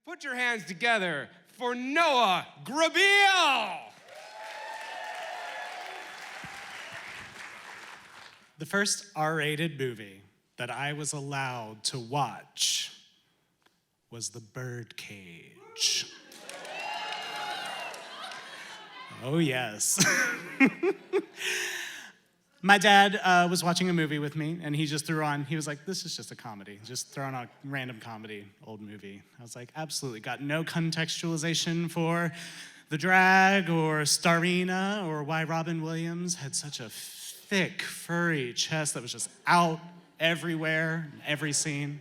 Put your hands together for Noah Grabeel. The first R-rated movie that I was allowed to watch was The Birdcage. Oh, yes. My dad was watching a movie with me, and he just threw on, he was like, this is just a comedy. Just throwing on a random comedy, old movie. I was like, absolutely. Got no contextualization for the drag or Starina or why Robin Williams had such a thick, furry chest that was just out everywhere, in every scene.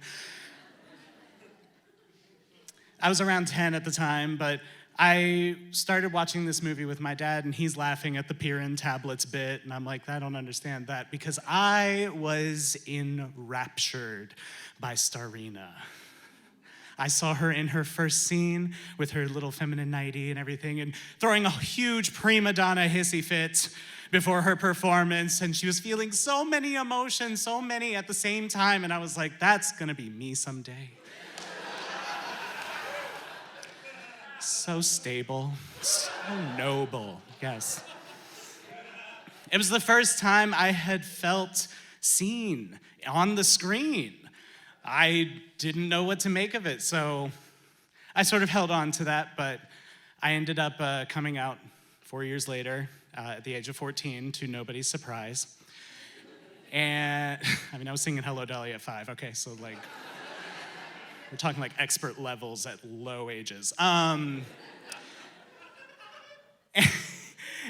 I was around 10 at the time, but I started watching this movie with my dad, and he's laughing at the Pirin tablets bit, and I'm like, I don't understand that, because I was enraptured by Starina. I saw her in her first scene with her little feminine nightie and everything, and throwing a huge prima donna hissy fit before her performance, and she was feeling so many emotions, so many at the same time, and I was like, that's gonna be me someday. So stable, so noble, yes. It was the first time I had felt seen on the screen. I didn't know what to make of it, so I sort of held on to that, but I ended up coming out 4 years later at the age of 14 to nobody's surprise. And, I was singing Hello Dolly at 5, okay, so like, we're talking like expert levels at low ages. And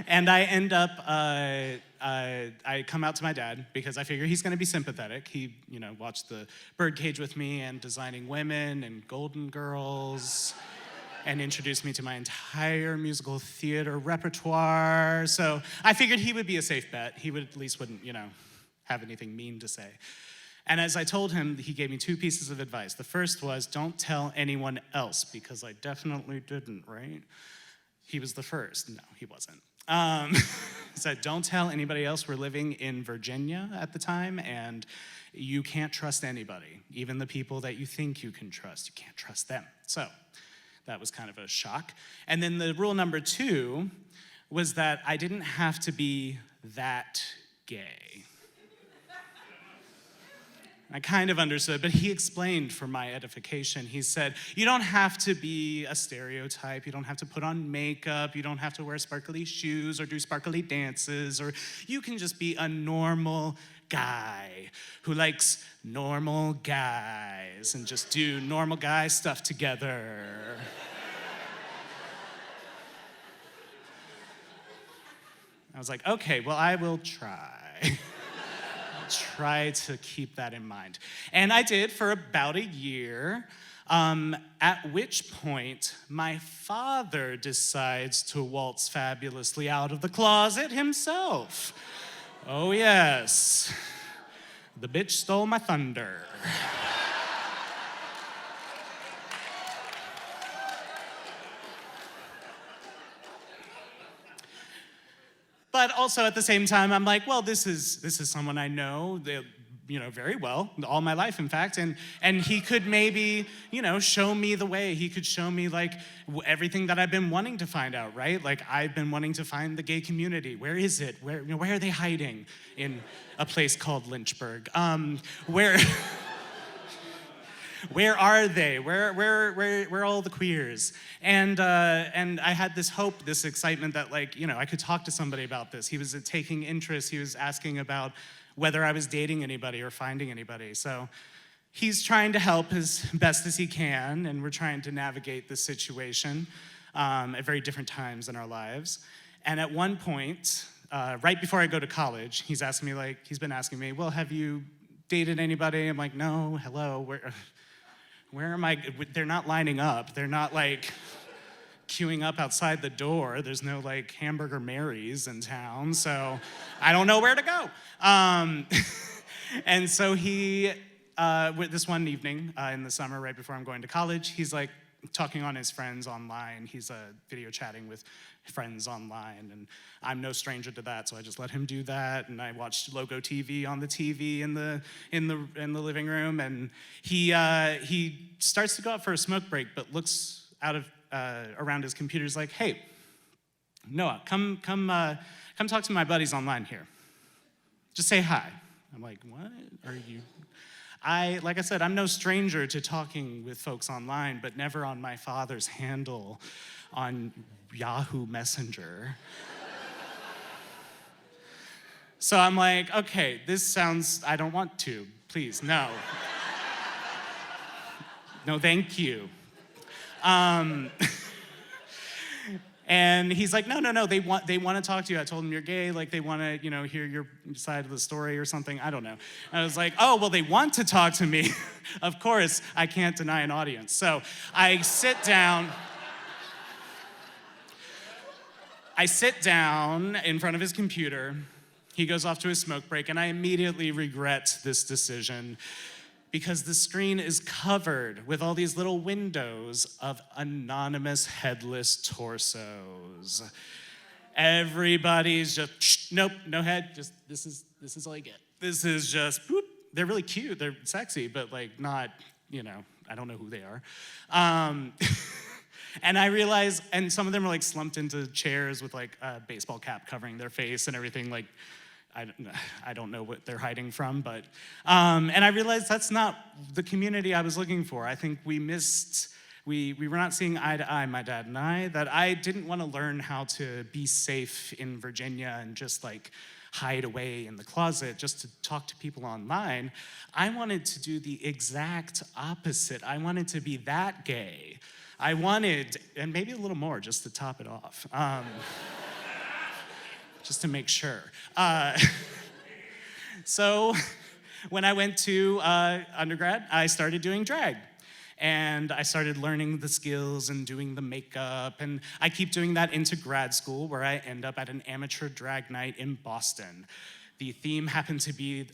I end up, I come out to my dad because I figure he's gonna be sympathetic. He, watched The Birdcage with me and Designing Women and Golden Girls and introduced me to my entire musical theater repertoire. So I figured he would be a safe bet. He would at least wouldn't, have anything mean to say. And as I told him, he gave me 2 pieces of advice. The first was, don't tell anyone else, because I definitely didn't, right? He was the first. No, he wasn't. He said, don't tell anybody else. We're living in Virginia at the time, and you can't trust anybody. Even the people that you think you can trust, you can't trust them. So that was kind of a shock. And then the rule number 2 was that I didn't have to be that gay. I kind of understood, but he explained for my edification. He said, you don't have to be a stereotype. You don't have to put on makeup. You don't have to wear sparkly shoes or do sparkly dances. Or you can just be a normal guy who likes normal guys and just do normal guy stuff together. I was like, okay, well, I will try. Try to keep that in mind. And I did for about a year, at which point my father decides to waltz fabulously out of the closet himself. Oh yes, the bitch stole my thunder. But also at the same time, I'm like, well, this is someone I know, very well, all my life, in fact, and he could maybe, show me the way. He could show me like everything that I've been wanting to find out, right? Like I've been wanting to find the gay community. Where is it? Where are they hiding in a place called Lynchburg? Where are they? Where are all the queers? And I had this hope, this excitement that I could talk to somebody about this. He was taking interest. He was asking about whether I was dating anybody or finding anybody. So he's trying to help as best as he can, and we're trying to navigate this situation at very different times in our lives. And at one point, right before I go to college, he's been asking me, well, have you dated anybody? I'm like, no, hello, where am I? They're not lining up. They're not queuing up outside the door. There's no Hamburger Marys in town, so I don't know where to go. And so he, this one evening in the summer, right before I'm going to college, he's like, talking on his friends online. He's video chatting with friends online, and I'm no stranger to that, so I just let him do that. And I watched Logo TV on the TV in the living room, and he starts to go out for a smoke break, but looks out of around his computer. He's like, "Hey, Noah, come talk to my buddies online here. Just say hi." I'm like, "What are you?" Like I said, I'm no stranger to talking with folks online, but never on my father's handle on Yahoo Messenger. So I'm like, okay, this sounds, I don't want to, please, no. No, thank you. And he's like, no, they want to talk to you. I told them you're gay, like they want to, hear your side of the story or something. I don't know. I was like, oh, well, they want to talk to me. Of course, I can't deny an audience. So I sit down in front of his computer. He goes off to his smoke break, and I immediately regret this decision because the screen is covered with all these little windows of anonymous headless torsos. Everybody's just, nope, no head, just this is all I get. This is just, boop. They're really cute, they're sexy, but like not, I don't know who they are. And I realize, and some of them are like slumped into chairs with like a baseball cap covering their face and everything, like, I don't know what they're hiding from, but, and I realized that's not the community I was looking for. I think we were not seeing eye to eye, my dad and I, that I didn't want to learn how to be safe in Virginia and just like hide away in the closet just to talk to people online. I wanted to do the exact opposite. I wanted to be that gay. I wanted, and maybe a little more just to top it off. Just to make sure. So when I went to undergrad, I started doing drag. And I started learning the skills and doing the makeup. And I keep doing that into grad school, where I end up at an amateur drag night in Boston. The theme happened to be,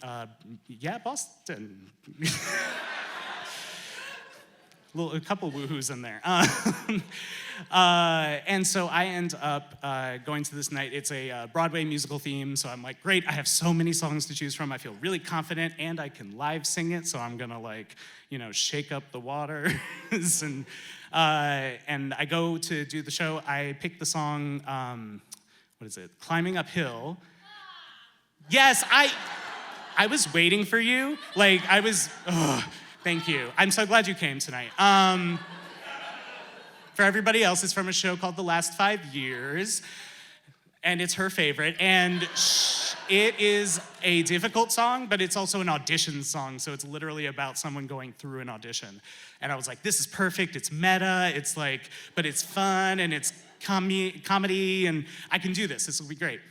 Boston. A couple woohoos in there. And so I end up going to this night. It's a Broadway musical theme, so I'm like, great, I have so many songs to choose from. I feel really confident, and I can live sing it, so I'm gonna shake up the waters. And I go to do the show. I pick the song, Climbing Uphill. Yes, I was waiting for you. Thank you. I'm so glad you came tonight. For everybody else, it's from a show called The Last 5 Years, and it's her favorite. And it is a difficult song, but it's also an audition song, so it's literally about someone going through an audition. And I was like, this is perfect. It's meta. But it's fun, and it's comedy, and I can do this. This will be great.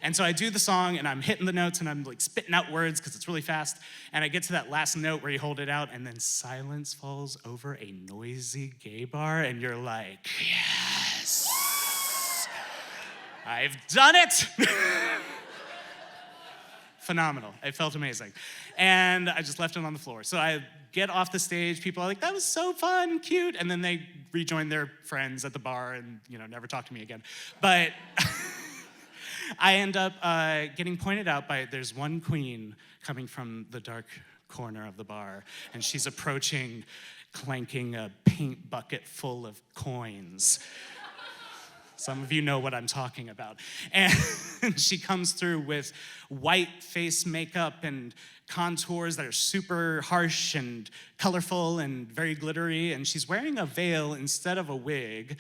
And so I do the song, and I'm hitting the notes, and I'm like spitting out words because it's really fast. And I get to that last note where you hold it out, and then silence falls over a noisy gay bar, and you're like, yes, I've done it. Phenomenal. It felt amazing. And I just left it on the floor. So I get off the stage. People are like, that was so fun, cute. And then they rejoin their friends at the bar and, never talk to me again. But I end up getting pointed out there's one queen coming from the dark corner of the bar, and she's approaching, clanking a paint bucket full of coins. Some of you know what I'm talking about. And she comes through with white face makeup and contours that are super harsh and colorful and very glittery, and she's wearing a veil instead of a wig,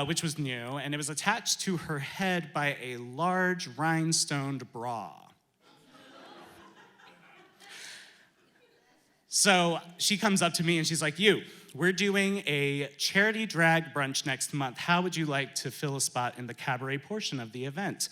which was new, and it was attached to her head by a large rhinestoned bra. So she comes up to me and she's like, we're doing a charity drag brunch next month. How would you like to fill a spot in the cabaret portion of the event?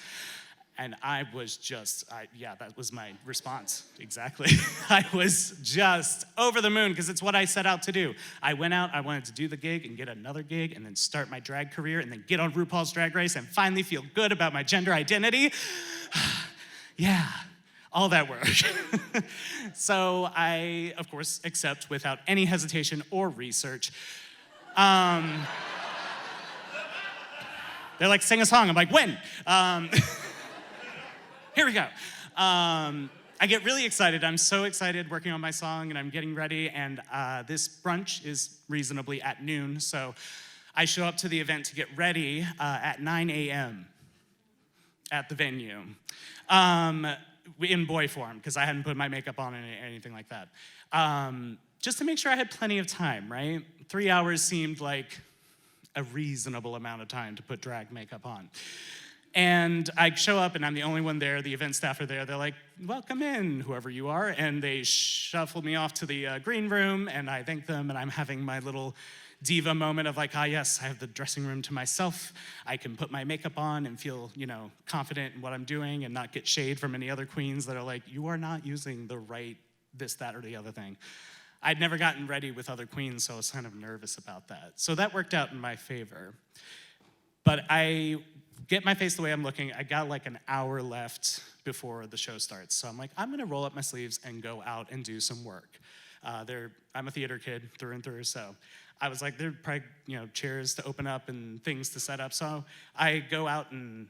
And I was that was my response, exactly. I was just over the moon, because it's what I set out to do. I went out, I wanted to do the gig and get another gig and then start my drag career and then get on RuPaul's Drag Race and finally feel good about my gender identity. Yeah, all that work. So I, of course, accept without any hesitation or research. They're like, sing a song. I'm like, when? Here we go. I get really excited. I'm so excited working on my song, and I'm getting ready, and this brunch is reasonably at noon, so I show up to the event to get ready at 9 a.m. at the venue, in boy form, because I hadn't put my makeup on or anything like that. Just to make sure I had plenty of time, right? 3 hours seemed like a reasonable amount of time to put drag makeup on. And I show up, and I'm the only one there. The event staff are there. They're like, welcome in, whoever you are. And they shuffle me off to the green room, and I thank them, and I'm having my little diva moment of like, yes, I have the dressing room to myself. I can put my makeup on and feel, confident in what I'm doing and not get shade from any other queens that are like, you are not using the right this, that, or the other thing. I'd never gotten ready with other queens, so I was kind of nervous about that. So that worked out in my favor. But I get my face the way I'm looking. I got like an hour left before the show starts. So I'm like, I'm gonna roll up my sleeves and go out and do some work. I'm a theater kid through and through, so I was like, there are probably chairs to open up and things to set up. So I go out, and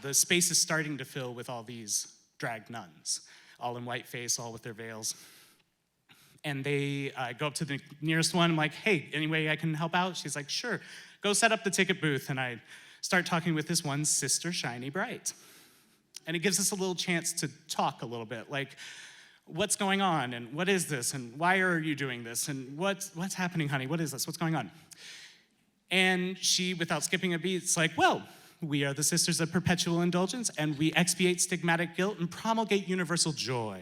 the space is starting to fill with all these drag nuns, all in white face, all with their veils. And they go up to the nearest one. I'm like, hey, any way I can help out? She's like, sure. Go set up the ticket booth. And I start talking with this one, Sister Shiny Bright. And it gives us a little chance to talk a little bit, like, what's going on, and what is this, and why are you doing this, and what's happening, honey? What is this? What's going on? And she, without skipping a beat, is like, well, we are the Sisters of Perpetual Indulgence, and we expiate stigmatic guilt and promulgate universal joy.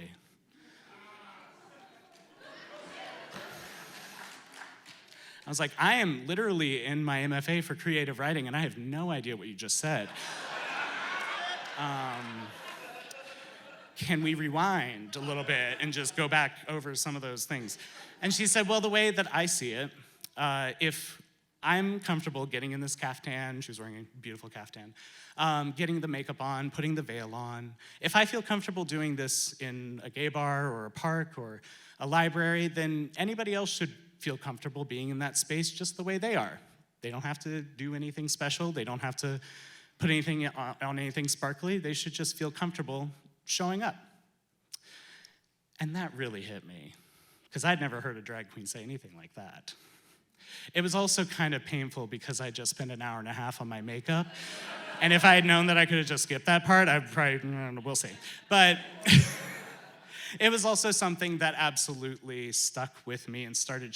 I was like, I am literally in my MFA for creative writing, and I have no idea what you just said. Can we rewind a little bit and just go back over some of those things? And she said, well, the way that I see it, if I'm comfortable getting in this caftan, she was wearing a beautiful caftan, getting the makeup on, putting the veil on, if I feel comfortable doing this in a gay bar or a park or a library, then anybody else should feel comfortable being in that space just the way they are. They don't have to do anything special. They don't have to put anything on anything sparkly. They should just feel comfortable showing up. And that really hit me, because I'd never heard a drag queen say anything like that. It was also kind of painful because I just spent an hour and a half on my makeup. And if I had known that I could have just skipped that part, I'd probably, we'll see. But it was also something that absolutely stuck with me and started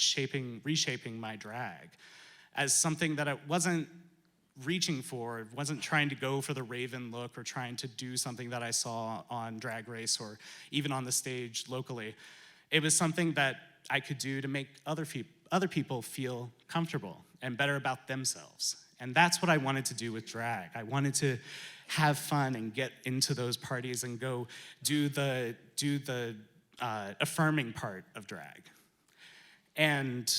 reshaping my drag as something that I wasn't reaching for, wasn't trying to go for the Raven look or trying to do something that I saw on Drag Race or even on the stage locally. It was something that I could do to make other people feel comfortable and better about themselves. And that's what I wanted to do with drag. I wanted to have fun and get into those parties and go do the affirming part of drag. And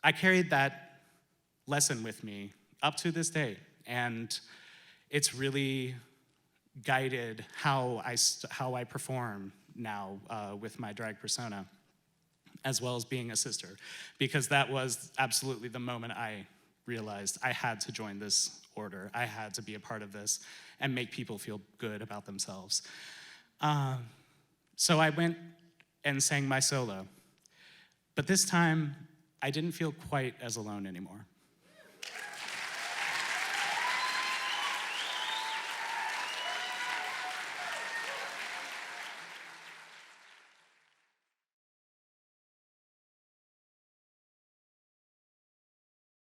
I carried that lesson with me up to this day, and it's really guided how I perform now with my drag persona, as well as being a sister, because that was absolutely the moment I realized I had to join this order. I had to be a part of this and make people feel good about themselves. So I went and sang my solo, but this time I didn't feel quite as alone anymore.